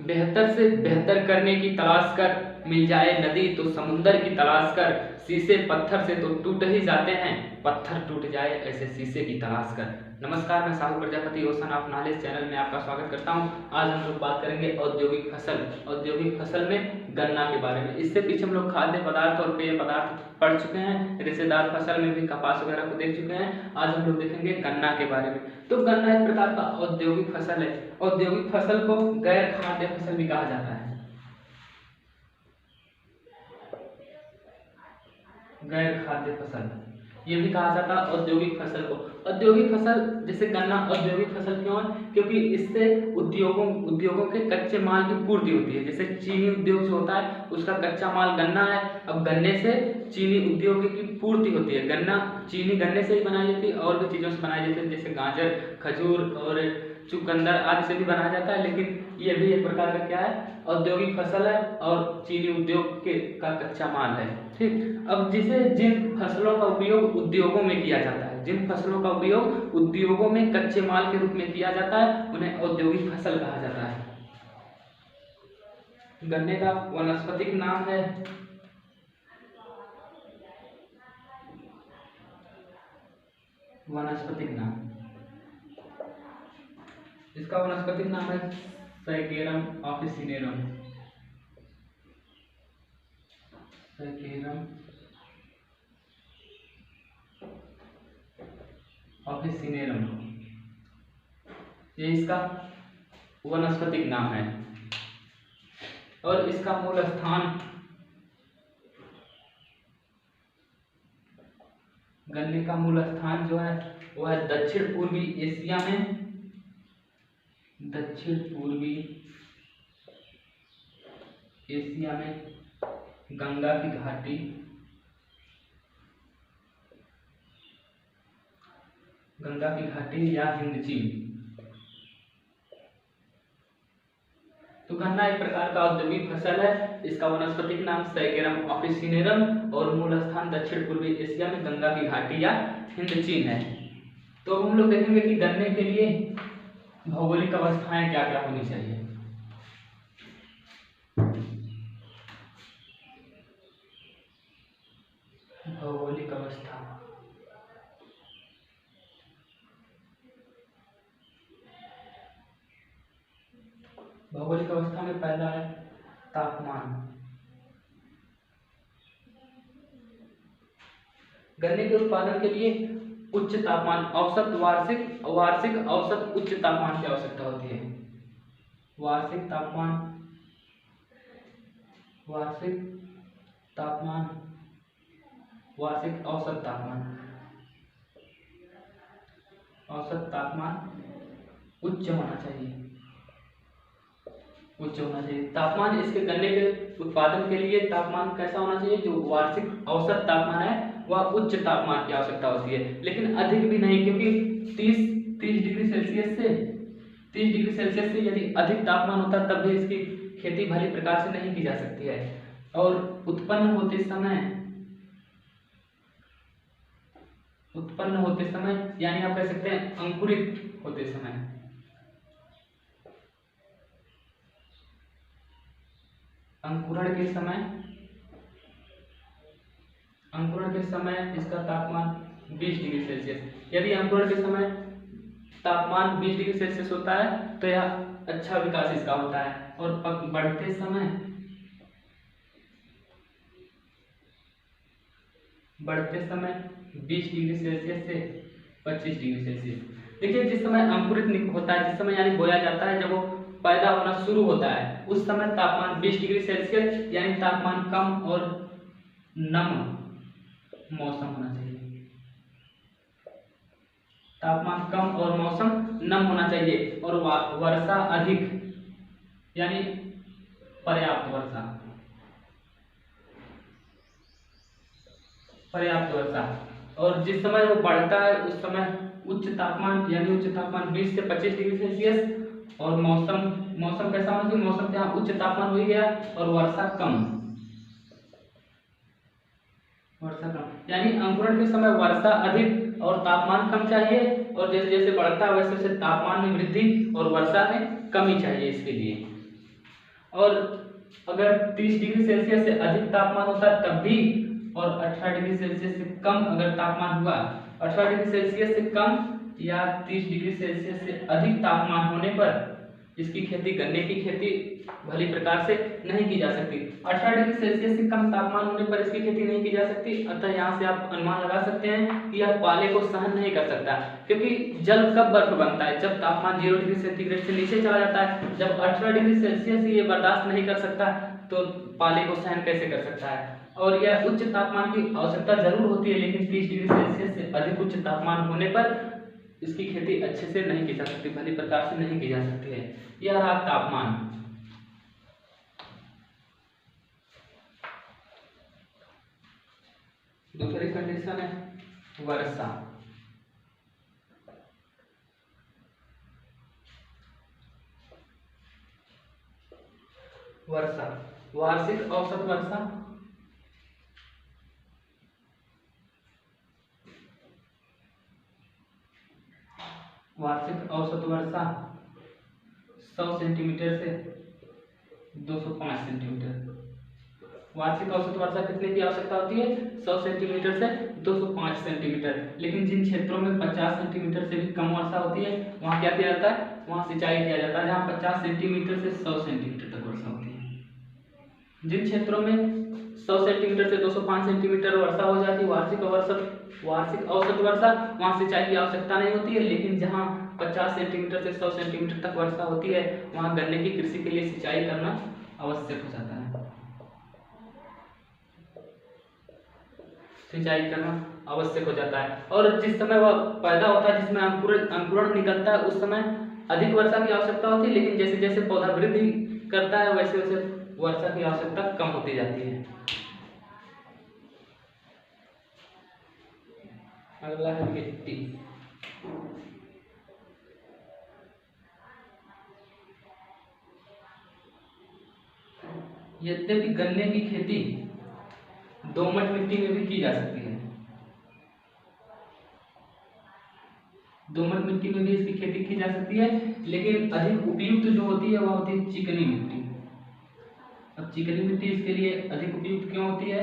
बेहतर से बेहतर करने की तलाश कर, मिल जाए नदी तो समुंदर की तलाश कर, शीशे पत्थर से तो टूट ही जाते हैं, पत्थर टूट जाए ऐसे शीशे की तलाश कर। नमस्कार, मैं Sahu Prajapati ocean of knowledge channel में आपका स्वागत करता हूं। आज हम लोग बात करेंगे औद्योगिक फसल में गन्ना के बारे में। इससे पीछे हम लोग खाद्य पदार्थ और पेय पदार्थ पढ़ चुके हैं, रेशेदार फसल में भी कपास वगैरह को देख चुके हैं। आज हम लोग देखेंगे गन्ना के बारे में। तो गन्ना एक प्रकार का औद्योगिक फसल है। औद्योगिक फसल को गैर खाद्य फसल भी कहा जाता है। गैर खाद्य फसल ये भी कहा जाता है औद्योगिक फसल को। औद्योगिक फसल जैसे गन्ना औद्योगिक फसल क्यों है? क्योंकि इससे उद्योगों के कच्चे माल की पूर्ति होती है। जैसे चीनी उद्योग जो होता है उसका कच्चा माल गन्ना है। अब गन्ने से चीनी उद्योग की पूर्ति होती है। चीनी गन्ने से ही बनाई जाती है और भी चीज़ों से बनाई जाती है, जैसे गाजर, खजूर और चुकंदर आदि से भी बनाया जाता है। लेकिन ये भी एक प्रकार का क्या है? औद्योगिक फसल है और चीनी उद्योग का कच्चा माल है। ठीक। अब जिन फसलों का उपयोग उद्योगों में किया जाता है, जिन फसलों का उपयोग उद्योगों में कच्चे माल के रूप में किया जाता है, उन्हें औद्योगिक फसल कहा जाता है। गन्ने का वानस्पतिक नाम है इसका वानस्पतिक नाम है सैकेरम ऑफिसिनेरम। ये इसका वनस्पतिक नाम है। और इसका मूल स्थान गन्ने का मूल स्थान जो है वो है दक्षिण पूर्वी एशिया में। दक्षिण पूर्वी एशिया में गंगा की घाटी या हिंद चीन। तो गन्ना एक प्रकार का औद्योगिक फसल है। इसका वनस्पतिक नाम सैकेरम ऑफिसिनेरम और मूल स्थान दक्षिण पूर्वी एशिया में गंगा की घाटी या हिंद चीन है। तो हम लोग देखेंगे कि गन्ने के लिए भौगोलिक अवस्थाएं क्या क्या होनी चाहिए। भौगोलिक अवस्था में पहला है तापमान। गन्ने के उत्पादन के लिए उच्च तापमान, वार्षिक औसत उच्च तापमान की आवश्यकता होती है। वार्षिक औसत तापमान उच्च होना चाहिए। तापमान इसके गन्ने के उत्पादन के लिए तापमान कैसा होना चाहिए? जो वार्षिक औसत तापमान है वह उच्च तापमान की आवश्यकता होती है, लेकिन अधिक भी नहीं, क्योंकि 30 डिग्री सेल्सियस से यदि अधिक तापमान होता है तब भी इसकी खेती भली प्रकार से नहीं की जा सकती है। और उत्पन्न होते समय यानी आप कह सकते हैं अंकुरित होते समय, अंकुरण के समय इसका तापमान 20 डिग्री सेल्सियस। यदि अंकुरण के समय तापमान 20 डिग्री सेल्सियस होता है तो यह अच्छा विकास इसका होता है। और बढ़ते समय 20 डिग्री सेल्सियस से 25 डिग्री सेल्सियस। देखिए, जिस समय अंकुरित होता है, जिस समय यानी बोया जाता है, जब वो पैदा होना शुरू होता है, उस समय तापमान 20 डिग्री सेल्सियस यानी तापमान कम और नम मौसम होना चाहिए। तापमान कम और मौसम नम होना चाहिए। और वर्षा अधिक यानी पर्याप्त वर्षा। और जिस समय वो बढ़ता है उस समय उच्च तापमान 20 से 25 डिग्री सेल्सियस। और मौसम कैसा होना चाहिए? मौसम यहाँ उच्च तापमान हो गया और वर्षा कम, यानी अंकुरण के समय वर्षा अधिक और तापमान कम चाहिए। और जैसे जैसे बढ़ता है वैसे वैसे तापमान में वृद्धि और वर्षा में कमी चाहिए इसके लिए। और अगर 30 डिग्री सेल्सियस से अधिक तापमान होता है तब भी, और 18 डिग्री सेल्सियस से कम अगर तापमान हुआ, 18 डिग्री सेल्सियस से कम या 30 डिग्री सेल्सियस से अधिक तापमान होने पर इसकी खेती, गन्ने की खेती भली प्रकार से नहीं की जा सकती। 18 डिग्री सेल्सियस से कम तापमान होने पर इसकी खेती नहीं की जा सकती। अतः यहाँ से आप अनुमान लगा सकते हैं कि यह पाले को सहन नहीं कर सकता, क्योंकि जल कब बर्फ बनता है, जब तापमान 0 डिग्री सेंटीग्रेड से नीचे चला जाता है। जब 18 डिग्री सेल्सियस ये बर्दाश्त नहीं कर सकता तो पाले को सहन कैसे कर सकता है। और यह उच्च तापमान की आवश्यकता जरूर होती है, लेकिन 30 डिग्री सेल्सियस से अधिक उच्च तापमान होने पर इसकी खेती अच्छे से नहीं की जा सकती, भली प्रकार से नहीं की जा सकती है। यह रहा तापमान। दूसरी कंडीशन है वर्षा। वर्षा, वार्षिक औसत वर्षा, वार्षिक औसत वर्षा 100 सेंटीमीटर से 205 सेंटीमीटर। वार्षिक औसत वर्षा कितने की आवश्यकता होती है? 100 सेंटीमीटर से 205 सेंटीमीटर। लेकिन जिन क्षेत्रों में 50 सेंटीमीटर से भी कम वर्षा होती है वहाँ क्या किया जाता है? वहाँ सिंचाई किया जाता है, जहाँ 50 सेंटीमीटर से 100 सेंटीमीटर तक वर्षा होती है। जिन क्षेत्रों में 100 सेंटीमीटर से 205 सेंटीमीटर वर्षा हो जाती है, वार्षिक औसत वर्षा, वहाँ सिंचाई की आवश्यकता नहीं होती है। लेकिन जहाँ 50 सेंटीमीटर से 100 सेंटीमीटर तक वर्षा होती है वहाँ गन्ने की कृषि के लिए सिंचाई करना आवश्यक हो जाता है। सिंचाई करना आवश्यक हो जाता है। और जिस समय वह पैदा होता है, जिसमें अंकुरण निकलता है, उस समय अधिक वर्षा की आवश्यकता होती है। लेकिन जैसे जैसे पौधा वृद्धि करता है वैसे वैसे वर्षा की आवश्यकता कम होती जाती है। अगला है मिट्टी। यद्यपि गन्ने की खेती दोमट मिट्टी में भी की जा सकती है, दोमट मिट्टी में भी इसकी खेती की जा सकती है, लेकिन अधिक उपयुक्त जो होती है वह होती है चिकनी मिट्टी। अब चिकनी मिट्टी इसके लिए अधिक उपयुक्त क्यों होती है?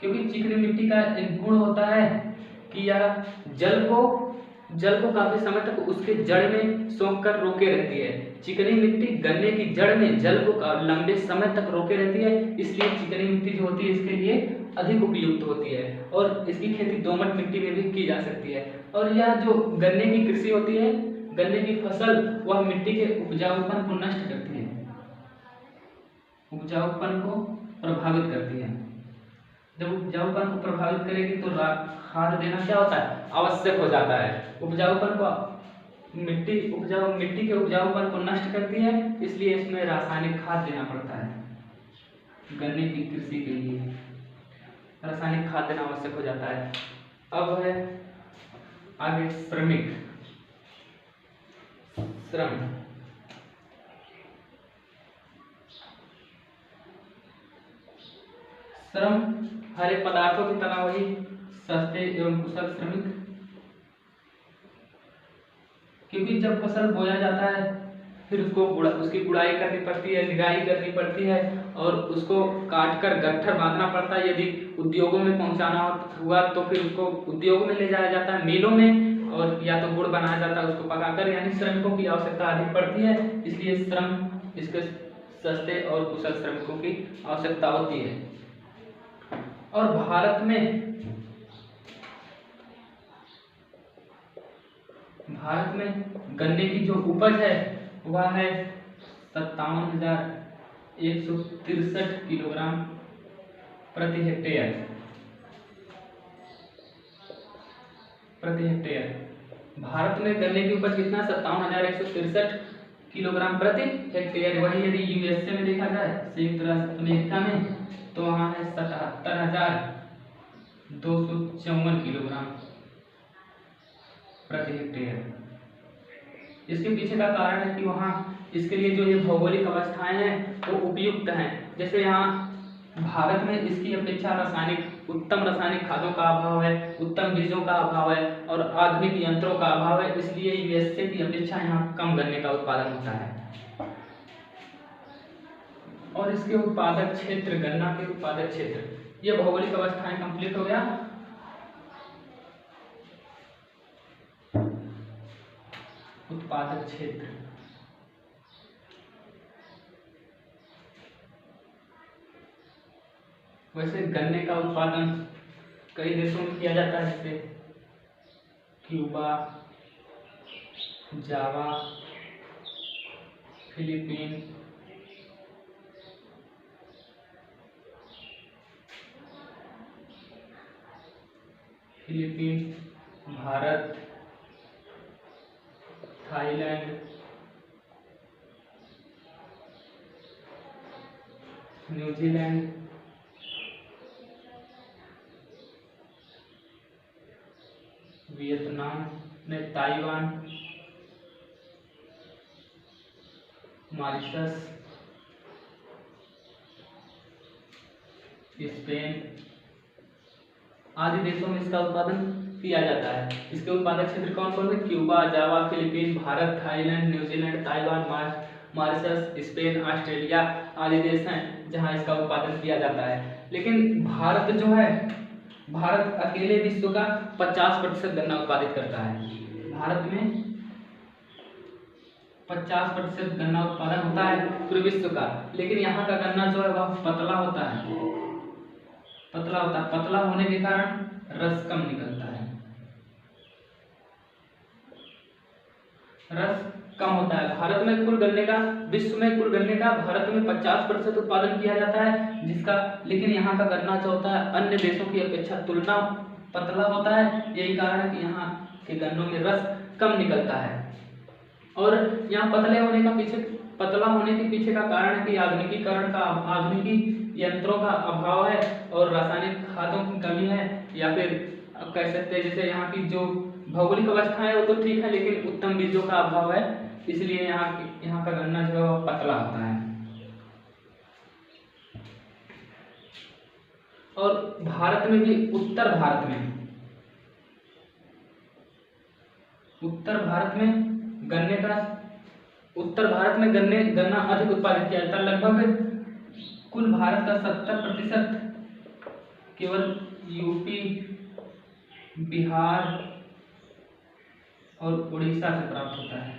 क्योंकि चिकनी मिट्टी का एक गुण होता है कि यह जल को काफी समय तक उसके जड़ में सोख कर रोके रहती है। चिकनी मिट्टी गन्ने की जड़ में जल को लंबे समय तक रोके रहती है, इसलिए चिकनी मिट्टी जो होती है इसके लिए अधिक उपयुक्त होती है। और इसकी खेती दोमट मिट्टी में भी की जा सकती है। और यह जो गन्ने की कृषि होती है, गन्ने की फसल, वह मिट्टी के उपजाऊपन को नष्ट करती है, उपजाऊपन को प्रभावित करती है। जब उपजाऊपन को प्रभावित करेगी तो खाद देना क्या होता है? आवश्यक हो जाता है। उपजाऊपन को मिट्टी के उपजाऊपन को नष्ट करती है, इसलिए इसमें रासायनिक खाद देना पड़ता है। गन्ने की कृषि के लिए रासायनिक खाद देना आवश्यक हो जाता है। अब है आगे श्रम। श्रम हरे पदार्थों की तरह वही सस्ते एवं कुशल श्रमिक, क्योंकि जब फसल बोया जाता है फिर उसकी गुड़ाई करनी पड़ती है, निराई करनी पड़ती है और उसको काट कर गट्ठर बांधना पड़ता है। यदि उद्योगों में पहुंचाना हुआ तो फिर उसको उद्योग में ले जाया जाता है, मिलों में, और या तो गुड़ बनाया जाता है उसको पकाकर। यानी श्रमिकों की आवश्यकता अधिक पड़ती है, इसलिए इसके सस्ते और कुशल श्रमिकों की आवश्यकता होती है। और भारत में गन्ने की जो उपज है वह है 57,163 किलोग्राम प्रति हेक्टेयर। भारत में गन्ने की उपज कितना? 57,163 किलोग्राम प्रति हेक्टेयर। वही यदि यूएसए में देखा जाए, संयुक्त राज्य अमेरिका में, तो वहाँ है 77,254 किलोग्राम प्रति हेक्टेयर। इसके पीछे का कारण है कि वहाँ इसके लिए जो ये भौगोलिक अवस्थाएं हैं वो उपयुक्त हैं। जैसे यहाँ भारत में इसकी अपेक्षा उत्तम रासायनिक खादों का अभाव है, उत्तम बीजों का अभाव है और आधुनिक यंत्रों का अभाव है, इसलिए यूएसए की अपेक्षा यहाँ कम गन्ने का उत्पादन होता है। और इसके उत्पादक क्षेत्र, गन्ना के उत्पादक क्षेत्र। ये भौगोलिक अवस्थाएं कंप्लीट हो गया। उत्पादक क्षेत्र, वैसे गन्ने का उत्पादन कई देशों में किया जाता है, जैसे Cuba, Java, Philippine, Bharat, Thailand, New Zealand, Vietnam में ताइवान, मॉरिशस, स्पेन आदि देशों में इसका उत्पादन किया जाता है। इसके उत्पादक क्षेत्र कौन कौन से? Cuba, Java, Philippine, Bharat, Thailand, New Zealand, Taiwan, Mauritius, Spain, Australia आदि देश हैं जहां इसका उत्पादन किया जाता है। लेकिन भारत जो है, भारत अकेले विश्व का 50% गन्ना उत्पादित करता है। भारत में 50% गन्ना उत्पादन होता है पूरे विश्व का। लेकिन यहाँ का गन्ना जो है वह पतला होता है, पतला होने के कारण रस कम निकलता है, रस कम होता है। भारत में कुल गन्ने का, विश्व में कुल गन्ने का भारत में 50% उत्पादन किया जाता है, जिसका, लेकिन यहाँ का गन्ना जो होता है अन्य देशों की अपेक्षा तुलना पतला होता है। यही कारण है कि यहाँ के गन्नों में रस कम निकलता है। और यहाँ पतला होने के पीछे का कारण है कि आधुनिकी यंत्रों का अभाव है और रासायनिक खादों की कमी है, या फिर अब कह सकते हैं जैसे यहाँ की जो भौगोलिक अवस्था है वो तो ठीक है, लेकिन उत्तम बीजों का अभाव है, इसलिए यहाँ का गन्ना जो है वो पतला होता है। और भारत में भी उत्तर भारत में गन्ना अधिक उत्पादित किया जाता है। लगभग कुल भारत का 70% केवल यूपी, बिहार और उड़ीसा से प्राप्त होता है।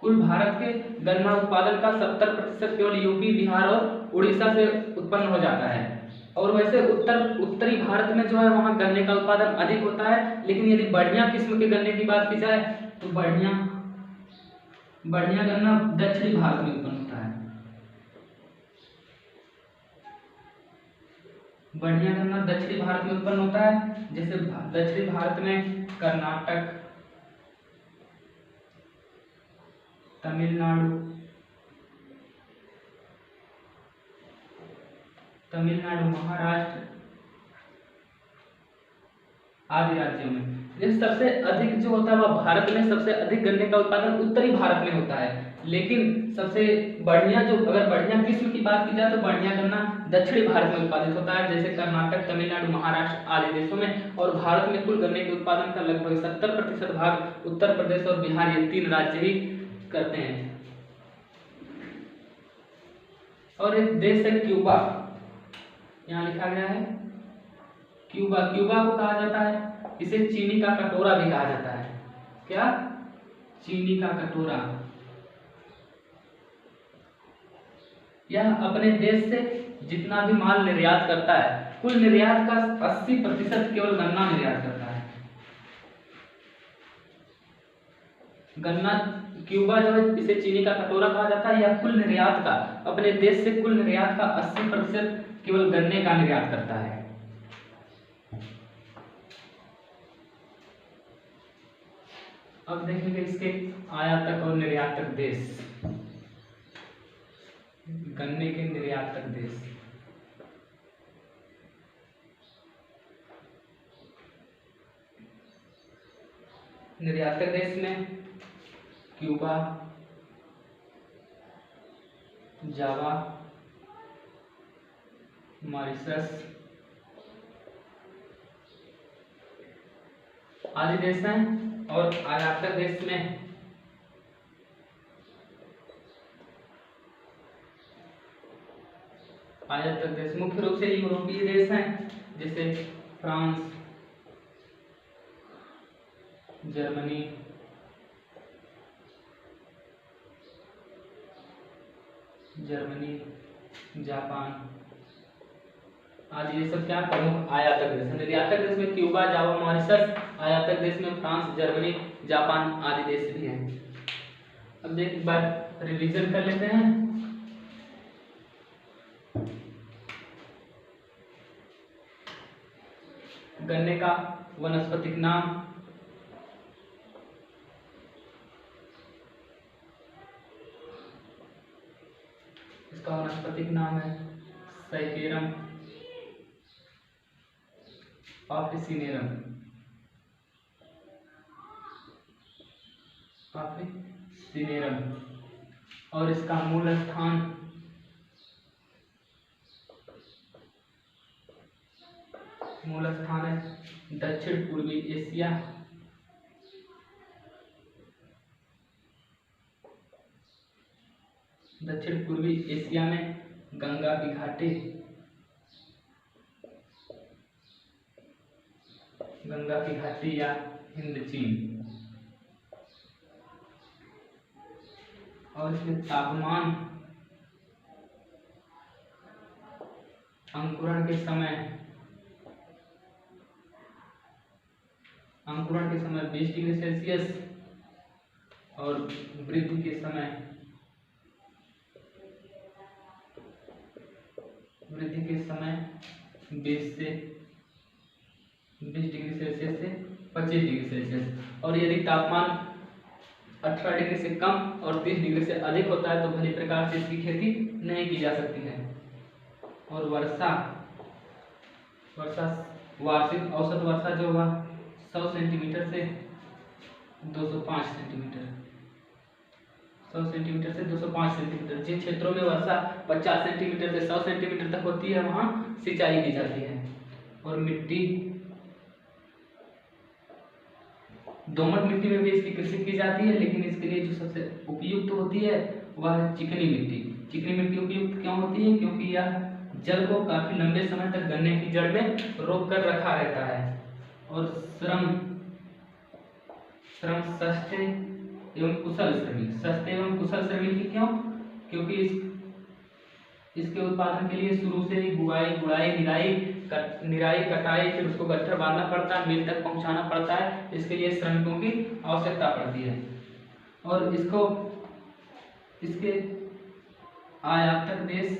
कुल भारत के गन्ना उत्पादन का 70% केवल यूपी, बिहार और उड़ीसा से उत्पन्न हो जाता है। और वैसे उत्तरी भारत में जो है वहाँ गन्ने का उत्पादन अधिक होता है, लेकिन यदि बढ़िया किस्म के गन्ने की बात की जाए तो बढ़िया गन्ना दक्षिणी भारत में उत्पन्न होता है। बढ़िया गन्ना दक्षिणी भारत में उत्पन्न होता है, जैसे दक्षिणी भारत में कर्नाटक, तमिलनाडु, महाराष्ट्र आदि राज्यों में। लेकिन सबसे अधिक जो होता है वह भारत में सबसे अधिक गन्ने का उत्पादन उत्तरी भारत में होता है। लेकिन सबसे बढ़िया अगर बढ़िया किस्म की बात की जाए तो बढ़िया गन्ना दक्षिणी भारत में उत्पादित होता है, जैसे कर्नाटक, तमिलनाडु, महाराष्ट्र आदि देशों में। और भारत में कुल गन्ने के उत्पादन का लगभग 70% भाग उत्तर प्रदेश और बिहार, ये 3 राज्य ही करते हैं। और एक देश है क्यूबा, यहाँ लिखा गया है क्यूबा को कहा जाता है, इसे चीनी का कटोरा भी कहा जाता है। क्या? चीनी का कटोरा। यह अपने देश से जितना भी माल निर्यात करता है, कुल निर्यात का 80% केवल गन्ना निर्यात करता है। गन्ना, क्यूबा जो है इसे चीनी का कटोरा कहा जाता है। यह कुल निर्यात का, अपने देश से कुल निर्यात का 80% केवल गन्ने का निर्यात करता है। अब देखेंगे इसके आयातक और निर्यातक देश, गन्ने के निर्यातक देश। निर्यातक देश में क्यूबा, जावा, मॉरिशस आदि देश हैं। और आयातक देश में आयातक देश मुख्य रूप से यूरोपीय देश हैं, जैसे फ्रांस, जर्मनी, जापान आदि। ये सब क्या प्रमुख आयातक देश हैं। निर्यातक देश में क्यूबा, जावा, मॉरिशस। आयातक देश में फ्रांस, जर्मनी, जापान आदि देश भी हैं। अब एक बार रिवीजन कर लेते हैं। गन्ने का वनस्पतिक नाम, इसका वनस्पतिक नाम है साइकेरम ऑफिसिनेरम। और इसका मूल स्थान है दक्षिण पूर्वी एशिया। दक्षिण पूर्वी एशिया में गंगा की घाटी, या हिंद चीन। और इसमें तापमान अंकुरण के समय 20 डिग्री सेल्सियस और वृद्धि के समय 20 डिग्री सेल्सियस से 25 डिग्री सेल्सियस। और यदि तापमान 18 डिग्री से कम और 30 डिग्री से अधिक होता है तो भली प्रकार से इसकी खेती नहीं की जा सकती है। और वर्षा वार्षिक औसत वर्षा जो हुआ 100 सेंटीमीटर से 205 सेंटीमीटर। 100 सेंटीमीटर से 205 सेंटीमीटर। जिन क्षेत्रों में वर्षा 50 सेंटीमीटर से 100 सेंटीमीटर तक होती है वहां सिंचाई की जाती है। और मिट्टी, दोमट मिट्टी में भी इसकी कृषि की जाती है, लेकिन इसके लिए जो सबसे उपयुक्त होती है वह है चिकनी मिट्टी। चिकनी मिट्टी उपयुक्त क्यों होती है? क्योंकि यह जल को काफी लंबे समय तक गन्ने की जड़ में रोक कर रखा रहता है। और श्रम सस्ते एवं कुशल श्रमिक की क्यों? क्योंकि इसके उत्पादन के लिए शुरू से ही बुआई, गुड़ाई, निराई, कटाई, फिर उसको गट्ठर बांधना पड़ता है, मिल तक पहुंचाना पड़ता है। इसके लिए श्रमिकों की आवश्यकता पड़ती है। और इसके आयातक देश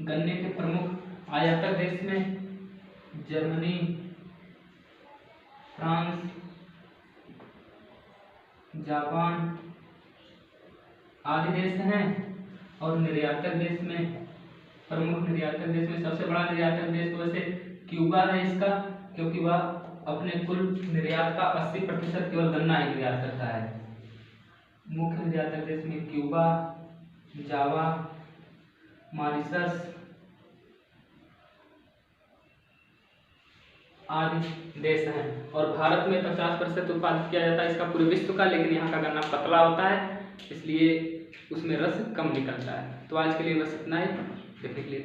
गन्ने के प्रमुख आयातक देश में जर्मनी, फ्रांस, जापान आदि देश हैं। और निर्यातक देश में प्रमुख निर्यातक देश में सबसे बड़ा निर्यातक देश वैसे क्यूबा है इसका, क्योंकि वह अपने कुल निर्यात का 80% केवल गन्ना ही निर्यात करता है। मुख्य निर्यातक देश में क्यूबा, जावा, मॉरिशस आदि देश हैं। और भारत में 50% उत्पादित किया जाता है इसका पूरे विश्व का, लेकिन यहाँ का गन्ना पतला होता है इसलिए उसमें रस कम निकलता है। तो आज के लिए बस इतना ही। देखने के लिए